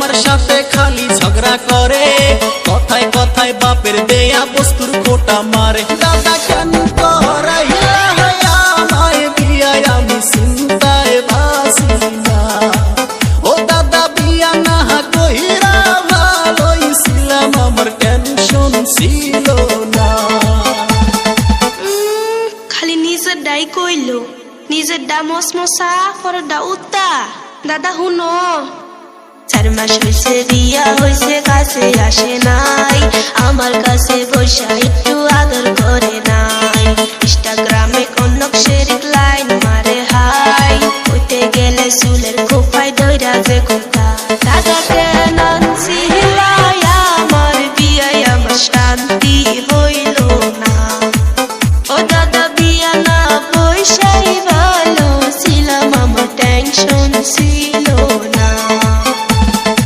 আমার সাথে খালি ঝগড়া করে, কথায় কথায় বাপের দেয়া বস্তুর খোটা মারে। দাদা কেন করাইলা আমায় বিয়া, আমি চিন্তায় বাঁচি না। ও দাদা বিয়া না কইরা ভালোই ছিলাম, আমার টেনশন ছিল না। খালি নিজের ডাই কইলো, নিজের ডা মসমসা পর ডা উত্তা। দাদা হুনো, 4 মাস হইছে বিয়া হইছে, কাছে আসে নাই, আমার কাছে বৈশা একটু আদর করে নাই। ইনস্টাগ্রামে কনক শেরিক লাইন মারে হাই, হইতে গেলে চুলের খোপায় দইরা যে কথা। দাদা